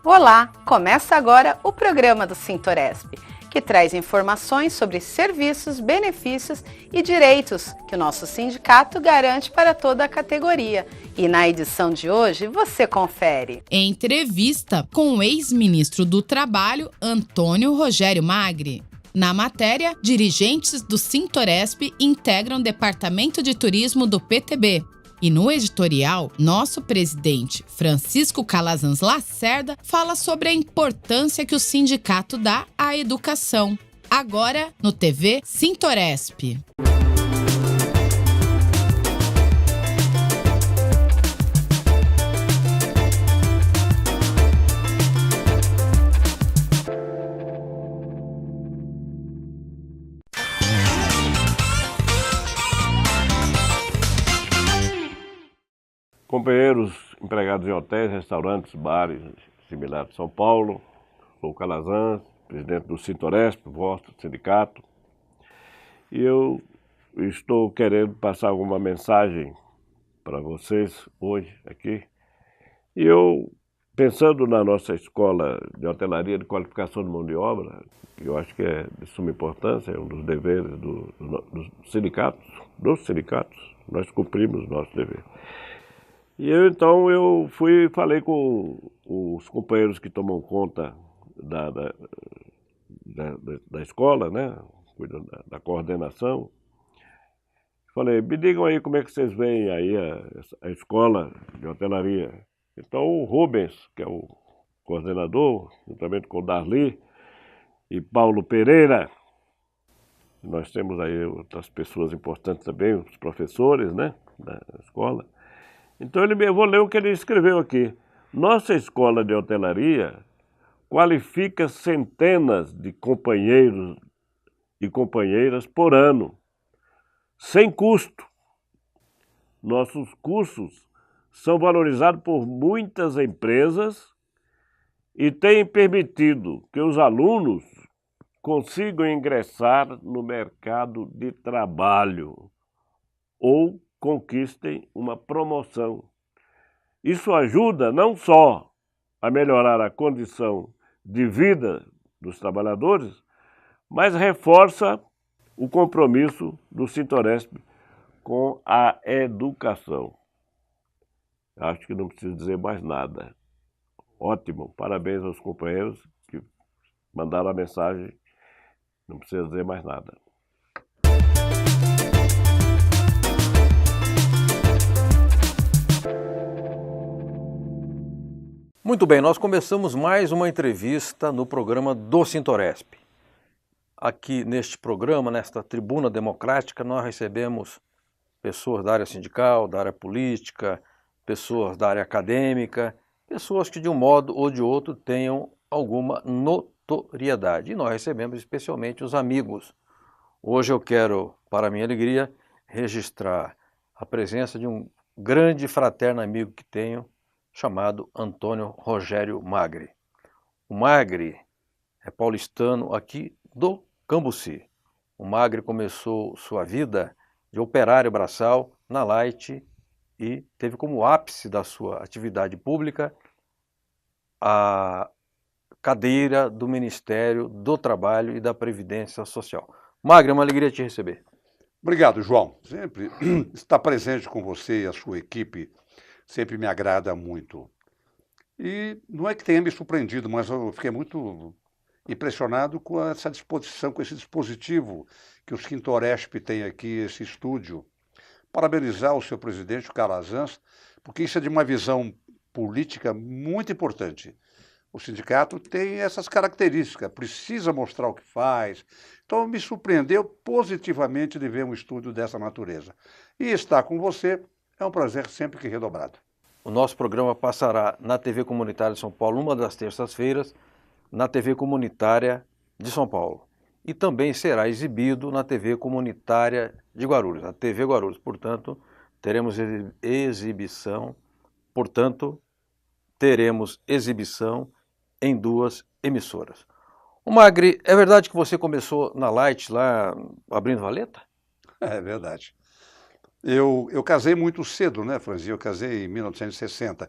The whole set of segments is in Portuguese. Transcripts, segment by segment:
Olá! Começa agora o programa do Sintoresp, que traz informações sobre serviços, benefícios e direitos que o nosso sindicato garante para toda a categoria. E na edição de hoje, você confere. Entrevista com o ex-ministro do Trabalho, Antônio Rogério Magri. Na matéria, dirigentes do Sintoresp integram o Departamento de Turismo do PTB. E no editorial, nosso presidente, Francisco Calazans Lacerda, fala sobre a importância que o sindicato dá à educação. Agora, no TV Sintoresp. Companheiros empregados em hotéis, restaurantes, bares similares de São Paulo, sou o Calazans, presidente do Sintoresp, vosso sindicato, e eu estou querendo passar alguma mensagem para vocês hoje aqui. E eu, pensando na nossa escola de hotelaria de qualificação de mão de obra, que eu acho que é de suma importância, é um dos deveres dos sindicatos, nós cumprimos o nosso dever. E eu fui e falei com os companheiros que tomam conta da escola, né? Cuidam da coordenação. Falei, me digam aí como é que vocês veem aí a escola de hotelaria. Então o Rubens, que é o coordenador, juntamente com o Darli e Paulo Pereira, nós temos aí outras pessoas importantes também, os professores, né, da escola. Então eu vou ler o que ele escreveu aqui. Nossa escola de hotelaria qualifica centenas de companheiros e companheiras por ano, sem custo. Nossos cursos são valorizados por muitas empresas e têm permitido que os alunos consigam ingressar no mercado de trabalho ou conquistem uma promoção. Isso ajuda não só a melhorar a condição de vida dos trabalhadores, mas reforça o compromisso do Sintoresp com a educação. Acho que não preciso dizer mais nada. Ótimo, parabéns aos companheiros que mandaram a mensagem, não precisa dizer mais nada. Muito bem, nós começamos mais uma entrevista no programa do Sintoresp. Aqui neste programa, nesta tribuna democrática, nós recebemos pessoas da área sindical, da área política, pessoas da área acadêmica, pessoas que de um modo ou de outro tenham alguma notoriedade. E nós recebemos especialmente os amigos. Hoje eu quero, para minha alegria, registrar a presença de um grande fraterno amigo que tenho, chamado Antônio Rogério Magri. O Magri é paulistano aqui do Cambuci. O Magri começou sua vida de operário braçal na Light e teve como ápice da sua atividade pública a cadeira do Ministério do Trabalho e da Previdência Social. Magri, é uma alegria te receber. Obrigado, João. Sempre estar presente com você e a sua equipe sempre me agrada muito. E não é que tenha me surpreendido, mas eu fiquei muito impressionado com essa disposição, com esse dispositivo que o Sintoresp tem aqui, esse estúdio. Parabenizar o seu presidente, o Calazans, porque isso é de uma visão política muito importante. O sindicato tem essas características, precisa mostrar o que faz. Então me surpreendeu positivamente de ver um estúdio dessa natureza. E estar com você é um prazer sempre que redobrado. O nosso programa passará na TV Comunitária de São Paulo, uma das terças-feiras, na TV Comunitária de São Paulo. E também será exibido na TV Comunitária de Guarulhos, a TV Guarulhos. Portanto, teremos exibição em duas emissoras. O Magri, é verdade que você começou na Light lá abrindo valeta? É verdade. Eu casei muito cedo, né, Franzinho? Eu casei em 1960.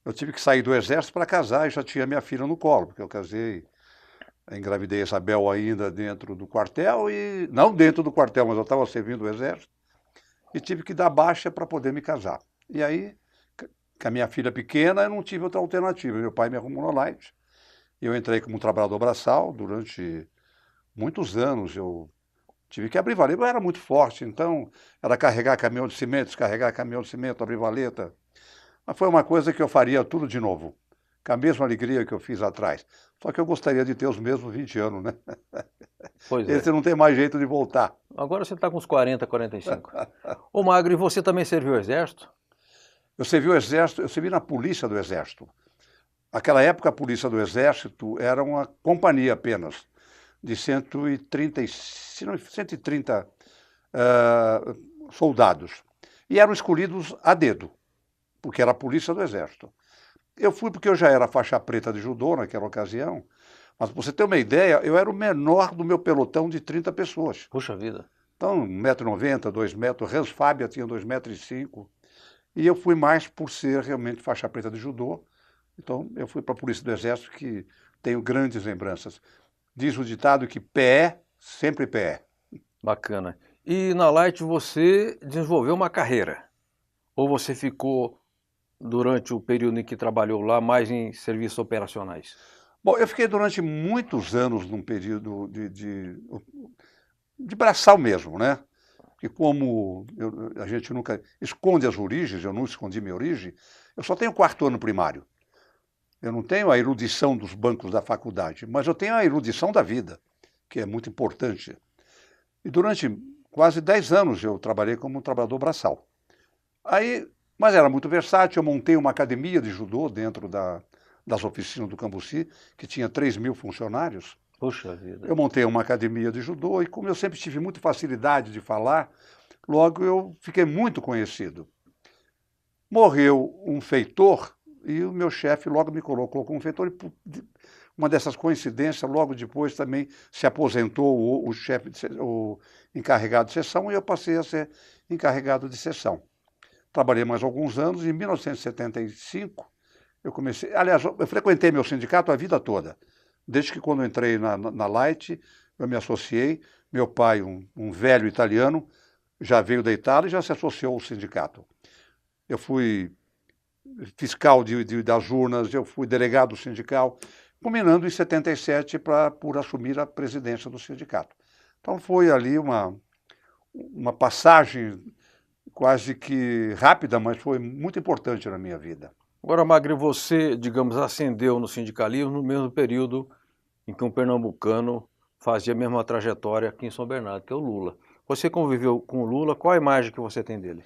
eu tive que sair do exército para casar e já tinha minha filha no colo, porque eu casei, engravidei a Isabel ainda dentro do quartel, e não dentro do quartel, mas eu estava servindo o exército, e tive que dar baixa para poder me casar. E aí, com a minha filha pequena, eu não tive outra alternativa. Meu pai me arrumou na Light, e eu entrei como trabalhador braçal durante muitos anos. Eu tive que abrir valeta, eu era muito forte, então era carregar caminhão de cimento, descarregar caminhão de cimento, abrir valeta. Mas foi uma coisa que eu faria tudo de novo, com a mesma alegria que eu fiz atrás. Só que eu gostaria de ter os mesmos 20 anos, né? Pois é. Esse não tem mais jeito de voltar. Agora você está com uns 40, 45. Ô Magro, e você também serviu o exército? Eu servi o exército, eu servi na polícia do exército. Naquela época, a polícia do exército era uma companhia apenas, de 130 soldados. E eram escolhidos a dedo, porque era a polícia do exército. Eu fui porque eu já era faixa preta de judô naquela ocasião, mas para você ter uma ideia, eu era o menor do meu pelotão de 30 pessoas. Puxa vida. Então, 1,90 m, 2 metros, Hans Fábia tinha 2,5 m, e eu fui mais por ser realmente faixa preta de judô. Então, eu fui para a polícia do exército, que tenho grandes lembranças. Diz o ditado que pé, sempre pé. Bacana. E na Light você desenvolveu uma carreira? Ou você ficou, durante o período em que trabalhou lá, mais em serviços operacionais? Bom, eu fiquei durante muitos anos num período de braçal mesmo, né? Porque como a gente nunca esconde as origens, eu não escondi minha origem, eu só tenho 4º ano primário. Eu não tenho a erudição dos bancos da faculdade, mas eu tenho a erudição da vida, que é muito importante. E durante quase 10 anos eu trabalhei como trabalhador braçal. Mas era muito versátil, eu montei uma academia de judô dentro das oficinas do Cambuci, que tinha 3.000 funcionários. Puxa vida. Eu montei uma academia de judô e como eu sempre tive muita facilidade de falar, logo eu fiquei muito conhecido. Morreu um feitor e o meu chefe logo me colocou como feitor. E uma dessas coincidências, logo depois também se aposentou o encarregado de seção e eu passei a ser encarregado de seção. Trabalhei mais alguns anos e em 1975 eu comecei... Aliás, eu frequentei meu sindicato a vida toda. Desde que quando entrei na Light, eu me associei. Meu pai, um velho italiano, já veio da Itália e já se associou ao sindicato. Eu fui fiscal das urnas, eu fui delegado sindical, culminando em 77 por assumir a presidência do sindicato. Então foi ali uma passagem quase que rápida, mas foi muito importante na minha vida. Agora, Magro, você, digamos, ascendeu no sindicalismo no mesmo período em que um pernambucano fazia a mesma trajetória aqui em São Bernardo, que é o Lula. Você conviveu com o Lula, qual a imagem que você tem dele?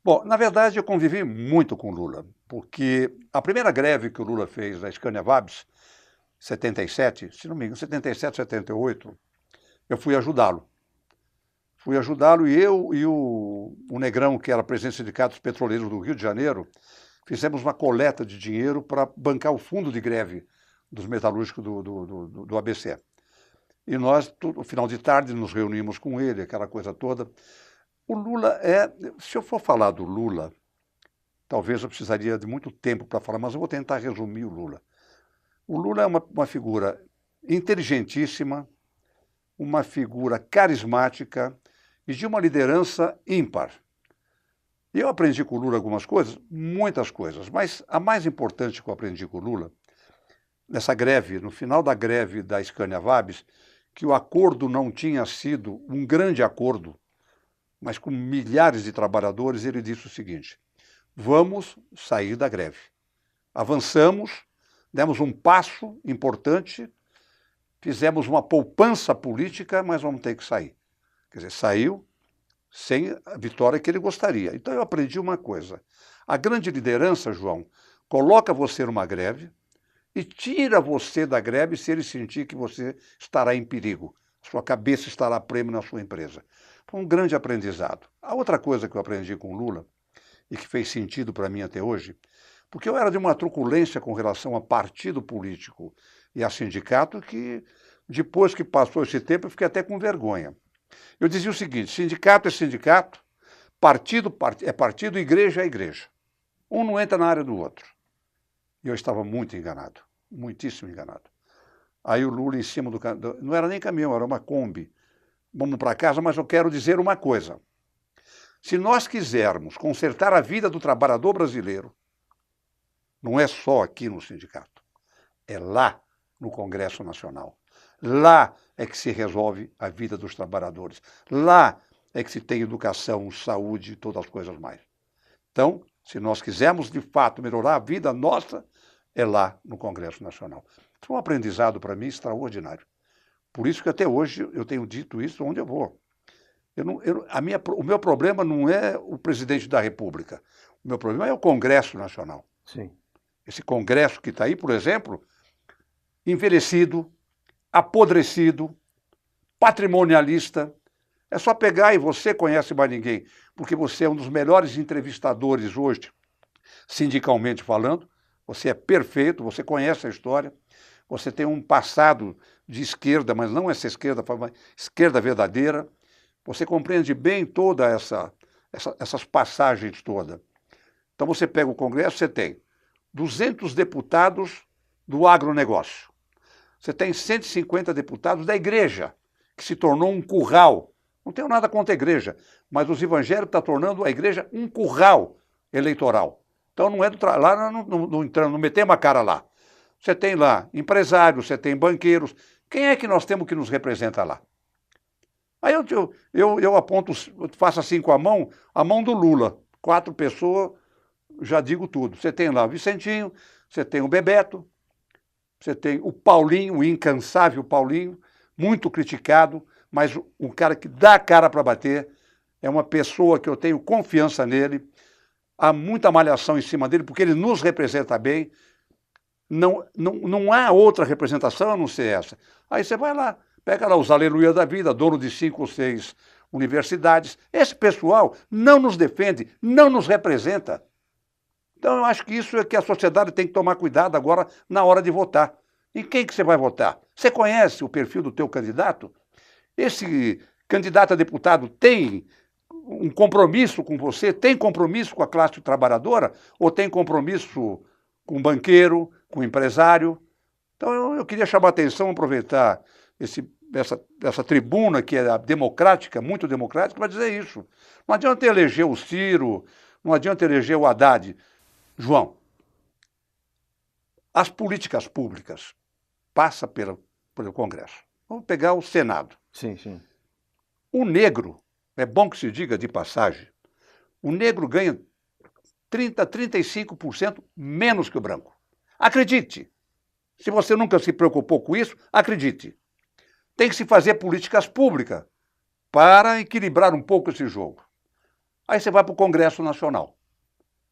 Bom, na verdade eu convivi muito com o Lula, porque a primeira greve que o Lula fez na Scania-Vabis, 77, se não me engano, 77, 78, eu fui ajudá-lo. Fui ajudá-lo e eu e o Negrão, que era presidente do Sindicato dos Petroleiros do Rio de Janeiro, fizemos uma coleta de dinheiro para bancar o fundo de greve dos metalúrgicos do ABC. E nós, no final de tarde, nos reunimos com ele, aquela coisa toda. O Lula se eu for falar do Lula, talvez eu precisaria de muito tempo para falar, mas eu vou tentar resumir o Lula. O Lula é uma figura inteligentíssima, uma figura carismática e de uma liderança ímpar. E eu aprendi com o Lula algumas coisas, muitas coisas, mas a mais importante que eu aprendi com o Lula, nessa greve, no final da greve da Scania-Vabis, que o acordo não tinha sido um grande acordo, mas com milhares de trabalhadores, ele disse o seguinte: vamos sair da greve. Avançamos, demos um passo importante, fizemos uma poupança política, mas vamos ter que sair. Quer dizer, saiu sem a vitória que ele gostaria. Então eu aprendi uma coisa: a grande liderança, João, coloca você numa greve e tira você da greve se ele sentir que você estará em perigo. Sua cabeça estará a prêmio na sua empresa. Foi um grande aprendizado. A outra coisa que eu aprendi com o Lula, e que fez sentido para mim até hoje, porque eu era de uma truculência com relação a partido político e a sindicato, que depois que passou esse tempo eu fiquei até com vergonha. Eu dizia o seguinte: sindicato é sindicato, partido é partido, igreja é igreja. Um não entra na área do outro. E eu estava muito enganado, muitíssimo enganado. Aí o Lula em cima não era nem caminhão, era uma Kombi. Vamos para casa, mas eu quero dizer uma coisa. Se nós quisermos consertar a vida do trabalhador brasileiro, não é só aqui no sindicato, é lá no Congresso Nacional. Lá é que se resolve a vida dos trabalhadores. Lá é que se tem educação, saúde e todas as coisas mais. Então, se nós quisermos de fato melhorar a vida nossa, é lá no Congresso Nacional. Foi um aprendizado para mim extraordinário. Por isso que até hoje eu tenho dito isso onde eu vou. O meu problema não é o presidente da República. O meu problema é o Congresso Nacional. Sim. Esse Congresso que está aí, por exemplo, envelhecido, apodrecido, patrimonialista. É só pegar, e você conhece mais ninguém, porque você é um dos melhores entrevistadores hoje, sindicalmente falando. Você é perfeito, você conhece a história, você tem um passado de esquerda, mas não essa esquerda, mas esquerda verdadeira. Você compreende bem toda essas passagens todas. Então você pega o Congresso, você tem 200 deputados do agronegócio. Você tem 150 deputados da igreja, que se tornou um curral. Não tenho nada contra a igreja, mas os evangélicos estão tornando a igreja um curral eleitoral. Então não é lá não metemos a cara lá. Você tem lá empresários, você tem banqueiros. Quem é que nós temos que nos representa lá? Aí eu aponto, faço assim com a mão do Lula. 4 pessoas, já digo tudo. Você tem lá o Vicentinho, você tem o Bebeto, você tem o Paulinho, o incansável Paulinho, muito criticado, mas um cara que dá a cara para bater, é uma pessoa que eu tenho confiança nele, há muita malhação em cima dele, porque ele nos representa bem, não há outra representação a não ser essa. Aí você vai lá, pega lá os aleluia da vida, dono de 5 ou 6 universidades, esse pessoal não nos defende, não nos representa. Então eu acho que isso é que a sociedade tem que tomar cuidado agora na hora de votar. Em quem que você vai votar? Você conhece o perfil do teu candidato? Esse candidato a deputado tem um compromisso com você? Tem compromisso com a classe trabalhadora? Ou tem compromisso com o banqueiro, com o empresário? Então eu queria chamar a atenção, aproveitar essa tribuna que é democrática, muito democrática, para dizer isso. Não adianta eleger o Ciro, não adianta eleger o Haddad. João, as políticas públicas passam pelo Congresso. Vamos pegar o Senado. Sim, sim. O negro, é bom que se diga de passagem, o negro ganha 30%, 35% menos que o branco. Acredite. Se você nunca se preocupou com isso, acredite. Tem que se fazer políticas públicas para equilibrar um pouco esse jogo. Aí você vai para o Congresso Nacional.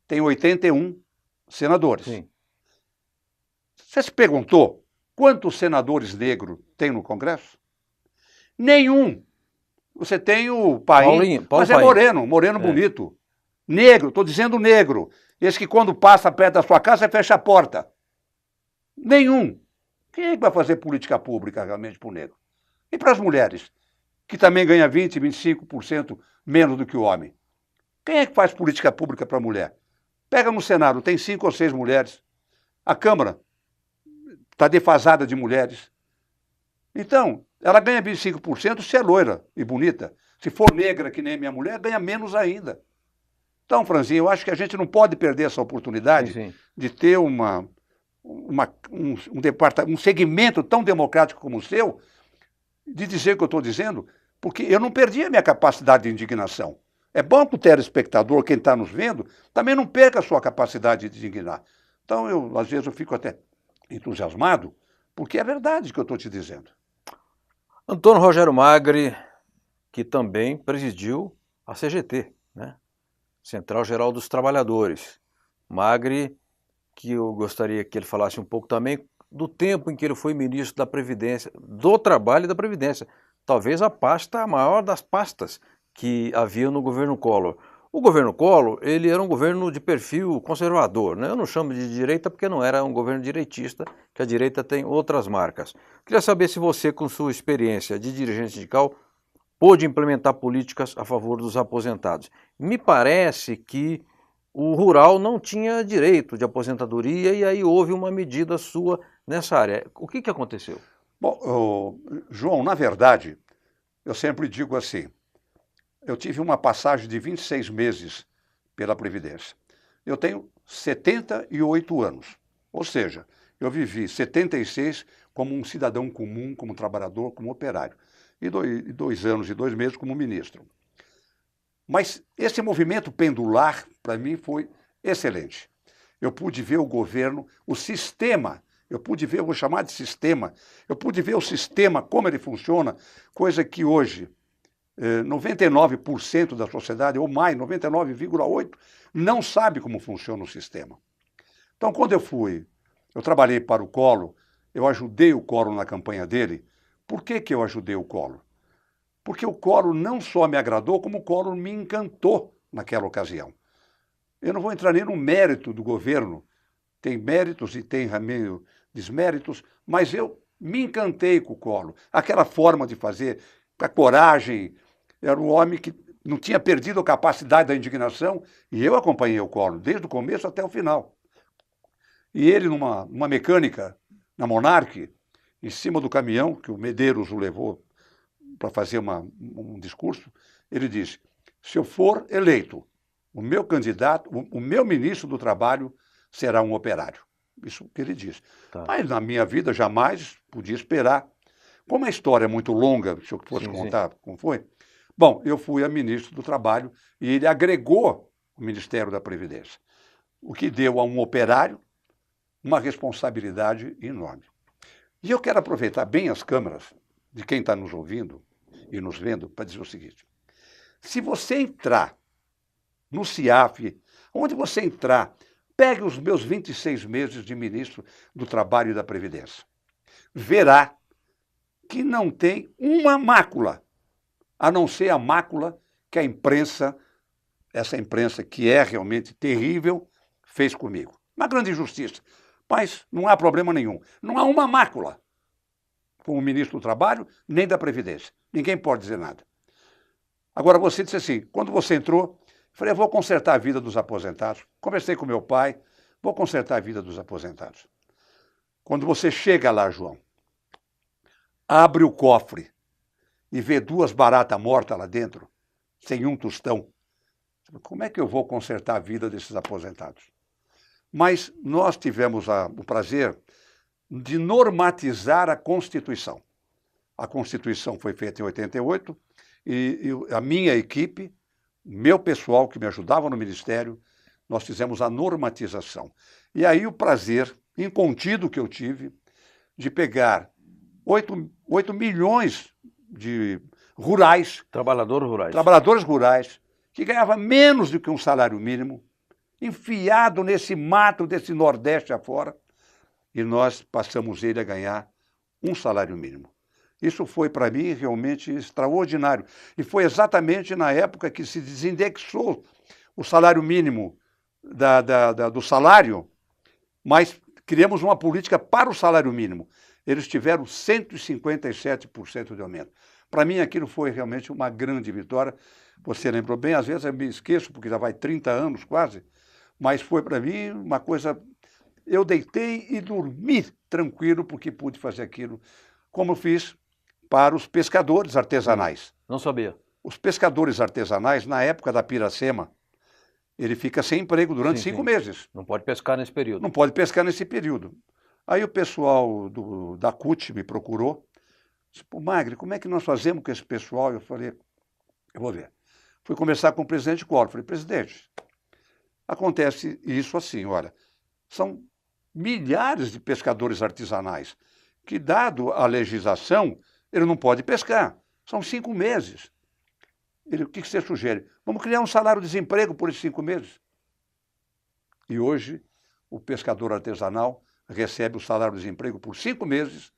Tem 81 senadores. Sim. Você se perguntou quantos senadores negros tem no Congresso? Nenhum. Você tem o Paim, mas é moreno bonito. Negro, estou dizendo negro. Esse que quando passa perto da sua casa, você fecha a porta. Nenhum. Quem é que vai fazer política pública realmente para o negro? E para as mulheres, que também ganham 20%, 25% menos do que o homem? Quem é que faz política pública para a mulher? Pega no Senado, tem 5 ou 6 mulheres. A Câmara está defasada de mulheres. Então, ela ganha 25% se é loira e bonita. Se for negra, que nem minha mulher, ganha menos ainda. Então, Franzinho, eu acho que a gente não pode perder essa oportunidade de ter um segmento tão democrático como o seu, de dizer o que eu estou dizendo, porque eu não perdi a minha capacidade de indignação. É bom que o telespectador, quem está nos vendo, também não perca a sua capacidade de indignar. Então, às vezes, eu fico até entusiasmado, porque é verdade que eu estou te dizendo. Antônio Rogério Magri, que também presidiu a CGT, né? Central Geral dos Trabalhadores. Magri, que eu gostaria que ele falasse um pouco também do tempo em que ele foi ministro da Previdência, do Trabalho e da Previdência. Talvez a maior das pastas que havia no governo Collor. O governo Collor, ele era um governo de perfil conservador, né? Eu não chamo de direita porque não era um governo direitista, que a direita tem outras marcas. Queria saber se você, com sua experiência de dirigente sindical, pôde implementar políticas a favor dos aposentados. Me parece que o rural não tinha direito de aposentadoria e aí houve uma medida sua nessa área. O que aconteceu? Bom, João, na verdade, eu sempre digo assim, eu tive uma passagem de 26 meses pela Previdência. Eu tenho 78 anos, ou seja, eu vivi 76 como um cidadão comum, como trabalhador, como operário, e 2 anos e 2 meses como ministro. Mas esse movimento pendular, para mim, foi excelente. Eu pude ver o governo, o sistema, eu pude ver, eu vou chamar de sistema, eu pude ver o sistema, como ele funciona, coisa que hoje 99% da sociedade, ou mais, 99,8%, não sabe como funciona o sistema. Então, quando eu trabalhei para o Collor, eu ajudei o Collor na campanha dele. Por que eu ajudei o Collor? Porque o Collor não só me agradou, como o Collor me encantou naquela ocasião. Eu não vou entrar nem no mérito do governo, tem méritos e tem meio desméritos, mas eu me encantei com o Collor. Aquela forma de fazer, a coragem, era um homem que não tinha perdido a capacidade da indignação, e eu acompanhei o Collor desde o começo até o final. E ele, numa mecânica, na Monarch, em cima do caminhão, que o Medeiros o levou para fazer um discurso, ele disse, se eu for eleito, o meu candidato, o meu ministro do Trabalho será um operário. Isso que ele disse. Tá. Mas na minha vida jamais podia esperar. Como a história é muito longa, se eu fosse contar como foi, bom, eu fui a ministro do Trabalho e ele agregou o Ministério da Previdência, o que deu a um operário uma responsabilidade enorme. E eu quero aproveitar bem as câmeras de quem está nos ouvindo e nos vendo para dizer o seguinte, se você entrar no CIAF, onde você entrar, pegue os meus 26 meses de ministro do Trabalho e da Previdência, verá que não tem uma mácula, a não ser a mácula que a imprensa, essa imprensa que é realmente terrível, fez comigo. Uma grande injustiça, mas não há problema nenhum. Não há uma mácula com o ministro do Trabalho nem da Previdência. Ninguém pode dizer nada. Agora, você disse assim, quando você entrou, eu falei, eu vou consertar a vida dos aposentados. Conversei com meu pai, vou consertar a vida dos aposentados. Quando você chega lá, João, abre o cofre e vê 2 baratas mortas lá dentro, sem um tostão. Como é que eu vou consertar a vida desses aposentados? Mas nós tivemos o prazer de normatizar a Constituição. A Constituição foi feita em 88 e a minha equipe, meu pessoal que me ajudava no Ministério, nós fizemos a normatização. E aí o prazer incontido que eu tive de pegar 8 milhões de trabalhadores rurais, que ganhavam menos do que um salário mínimo, enfiado nesse mato desse Nordeste afora, e nós passamos ele a ganhar um salário mínimo. Isso foi, para mim, realmente extraordinário. E foi exatamente na época que se desindexou o salário mínimo do salário, mas criamos uma política para o salário mínimo. Eles tiveram 157% de aumento. Para mim, aquilo foi realmente uma grande vitória. Você lembrou bem, às vezes eu me esqueço, porque já vai 30 anos quase, mas foi para mim uma coisa... Eu deitei e dormi tranquilo, porque pude fazer aquilo, como fiz para os pescadores artesanais. Não sabia. Os pescadores artesanais, na época da Piracema, ele fica sem emprego durante 5 meses. Não pode pescar nesse período. Não pode pescar nesse período. Aí o pessoal da CUT me procurou, disse, pô, Magri, como é que nós fazemos com esse pessoal? Eu falei, eu vou ver. Fui conversar com o presidente Collor. Falei, presidente, acontece isso assim, olha, são milhares de pescadores artesanais que, dado a legislação, ele não pode pescar. São 5 meses. O que você sugere? Vamos criar um salário-desemprego por esses 5 meses. E hoje, o pescador artesanal recebe o salário-desemprego por 5 meses,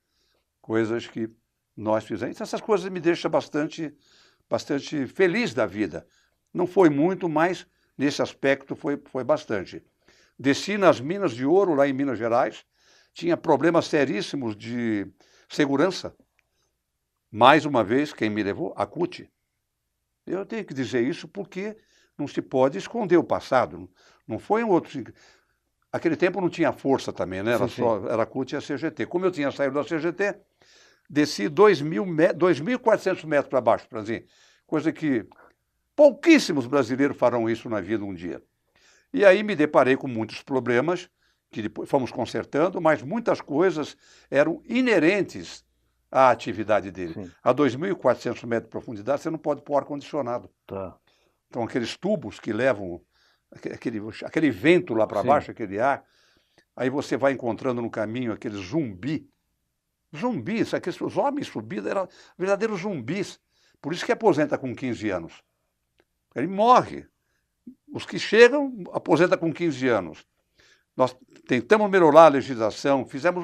coisas que nós fizemos. Essas coisas me deixam bastante feliz da vida. Não foi muito, mas nesse aspecto foi bastante. Desci nas minas de ouro, lá em Minas Gerais, tinha problemas seríssimos de segurança. Mais uma vez, quem me levou? A CUT. Eu tenho que dizer isso porque não se pode esconder o passado. Não foi um outro sindicato. Aquele tempo não tinha força também, né? Era a CUT e a CGT. Como eu tinha saído da CGT, desci 2.400 metros para baixo, Franzinho. Coisa que pouquíssimos brasileiros farão isso na vida um dia. E aí me deparei com muitos problemas, que depois fomos consertando, mas muitas coisas eram inerentes à atividade dele. Sim. A 2.400 metros de profundidade, você não pode pôr ar-condicionado. Tá. Então, aqueles tubos que levam aquele vento lá para baixo, aquele ar, aí você vai encontrando no caminho aqueles zumbis, os homens subidos eram verdadeiros zumbis. Por isso que aposenta com 15 anos. Ele morre. Os que chegam, aposenta com 15 anos. Nós tentamos melhorar a legislação, fizemos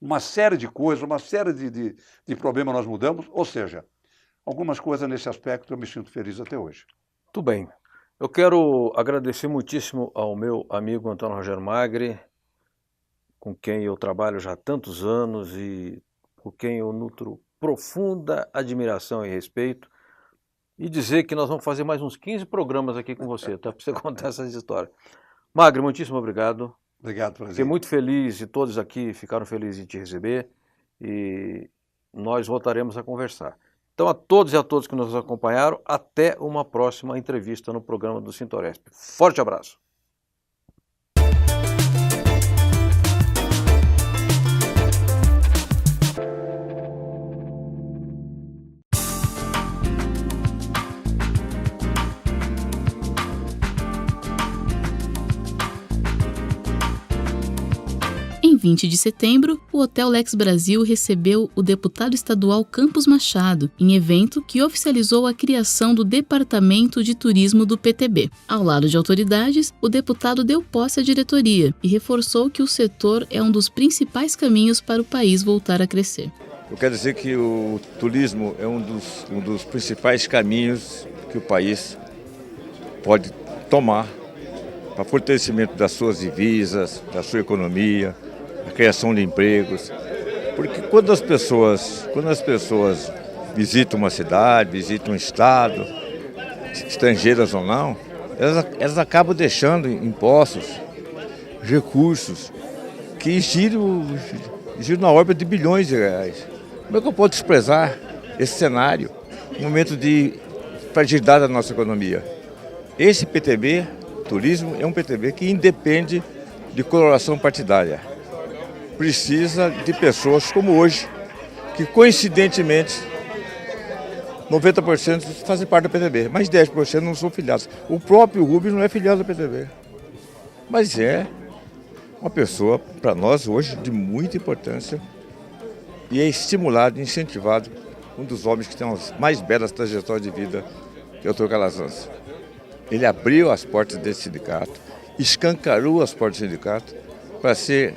uma série de coisas, uma série de problemas nós mudamos, ou seja, algumas coisas nesse aspecto eu me sinto feliz até hoje. Tudo bem. Eu quero agradecer muitíssimo ao meu amigo Antônio Rogério Magri, com quem eu trabalho já há tantos anos e por quem eu nutro profunda admiração e respeito, e dizer que nós vamos fazer mais uns 15 programas aqui com você, tá? Para você contar essas histórias. Magri, muitíssimo obrigado. Obrigado, Franzinho. Fiquei muito feliz e todos aqui ficaram felizes em te receber e nós voltaremos a conversar. Então, a todos e a todos que nos acompanharam, até uma próxima entrevista no programa do Sintoresp. Forte abraço! Em 20 de setembro, o Hotel Lex Brasil recebeu o deputado estadual Campos Machado, em evento que oficializou a criação do Departamento de Turismo do PTB. Ao lado de autoridades, o deputado deu posse à diretoria e reforçou que o setor é um dos principais caminhos para o país voltar a crescer. Eu quero dizer que o turismo é um dos principais caminhos que o país pode tomar para fortalecimento das suas divisas, da sua economia, a criação de empregos, porque quando as pessoas visitam uma cidade, visitam um estado, estrangeiras ou não, elas acabam deixando impostos, recursos que giram na órbita de bilhões de reais. Como é que eu posso desprezar esse cenário, um momento de fragilidade da nossa economia? Esse PTB, turismo, é um PTB que independe de coloração partidária. Precisa de pessoas como hoje, que coincidentemente 90% fazem parte do PTB, mas 10% não são filiados. O próprio Rubens não é filiado do PTB, mas é uma pessoa, para nós hoje, de muita importância e é estimulado, incentivado, um dos homens que tem as mais belas trajetórias de vida, que é o Dr. Calazans. Ele abriu as portas desse sindicato, escancarou as portas do sindicato para ser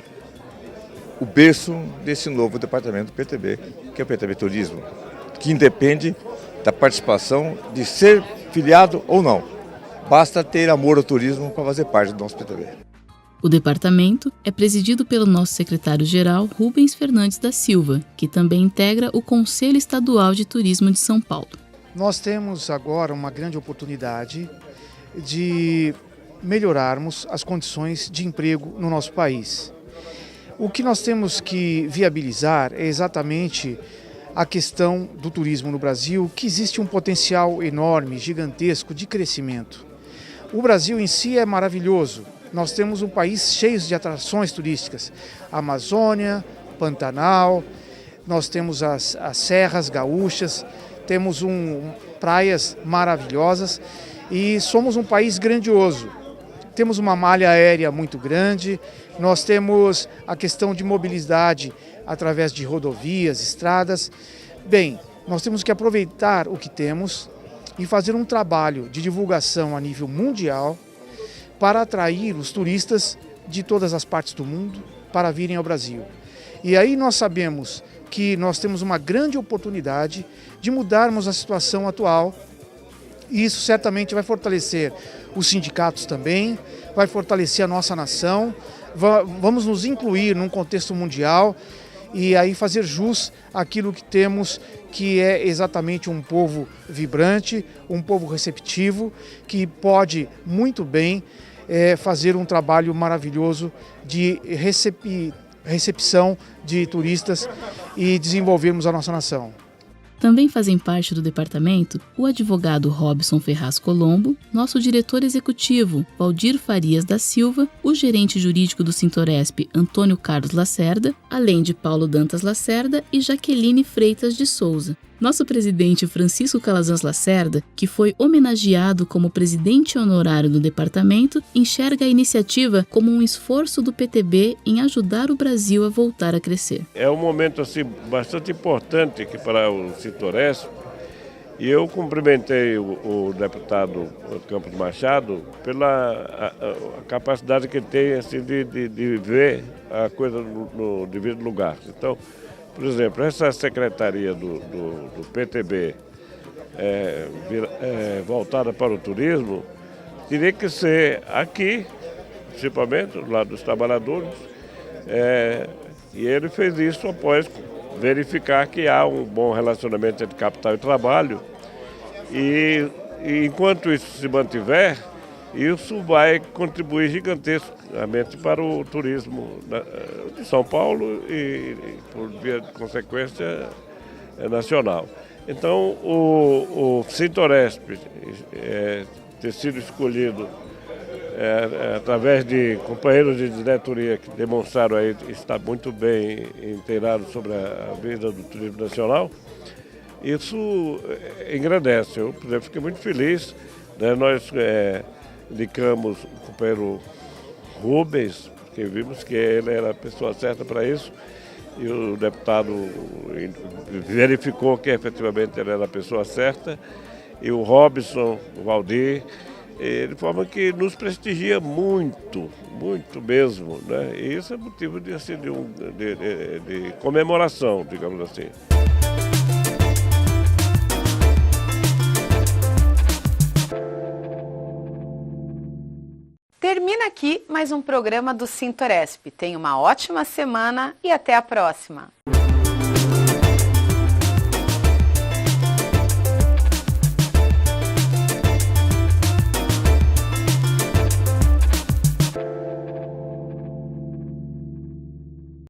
o berço desse novo departamento do PTB, que é o PTB Turismo, que independe da participação de ser filiado ou não. Basta ter amor ao turismo para fazer parte do nosso PTB. O departamento é presidido pelo nosso secretário-geral Rubens Fernandes da Silva, que também integra o Conselho Estadual de Turismo de São Paulo. Nós temos agora uma grande oportunidade de melhorarmos as condições de emprego no nosso país. O que nós temos que viabilizar é exatamente a questão do turismo no Brasil, que existe um potencial enorme, gigantesco de crescimento. O Brasil em si é maravilhoso. Nós temos um país cheio de atrações turísticas. Amazônia, Pantanal, nós temos as serras gaúchas, temos praias maravilhosas e somos um país grandioso. Temos uma malha aérea muito grande, nós temos a questão de mobilidade através de rodovias, estradas. Bem, nós temos que aproveitar o que temos e fazer um trabalho de divulgação a nível mundial para atrair os turistas de todas as partes do mundo para virem ao Brasil. E aí nós sabemos que nós temos uma grande oportunidade de mudarmos a situação atual e isso certamente vai fortalecer os sindicatos também, vai fortalecer a nossa nação, vamos nos incluir num contexto mundial e aí fazer jus àquilo que temos, que é exatamente um povo vibrante, um povo receptivo, que pode muito bem fazer um trabalho maravilhoso de recepção de turistas e desenvolvermos a nossa nação. Também fazem parte do departamento o advogado Robson Ferraz Colombo, nosso diretor executivo, Valdir Farias da Silva, o gerente jurídico do Sintoresp, Antônio Carlos Lacerda, além de Paulo Dantas Lacerda e Jaqueline Freitas de Souza. Nosso presidente Francisco Calazans Lacerda, que foi homenageado como presidente honorário do departamento, enxerga a iniciativa como um esforço do PTB em ajudar o Brasil a voltar a crescer. É um momento assim, bastante importante aqui para o Sintoresp, e eu cumprimentei o deputado Campos Machado pela a capacidade que ele tem assim, de ver a coisa no devido lugar. Então, por exemplo, essa secretaria do PTB voltada para o turismo teria que ser aqui, principalmente do lado dos trabalhadores, e ele fez isso após verificar que há um bom relacionamento entre capital e trabalho, e enquanto isso se mantiver, isso vai contribuir gigantescamente para o turismo de São Paulo e, por via de consequência, nacional. Então, o Sintoresp ter sido escolhido através de companheiros de diretoria que demonstraram aí estar muito bem inteirados sobre a vida do turismo nacional, isso engrandece. Eu, por exemplo, fiquei muito feliz, né? Nós indicamos o companheiro Rubens, porque vimos que ele era a pessoa certa para isso, e o deputado verificou que efetivamente ele era a pessoa certa, e o Robson, o Valdir, de forma que nos prestigia muito, muito mesmo, né? E isso é motivo de comemoração, digamos assim. Termina aqui mais um programa do Sintoresp. Tenha uma ótima semana e até a próxima!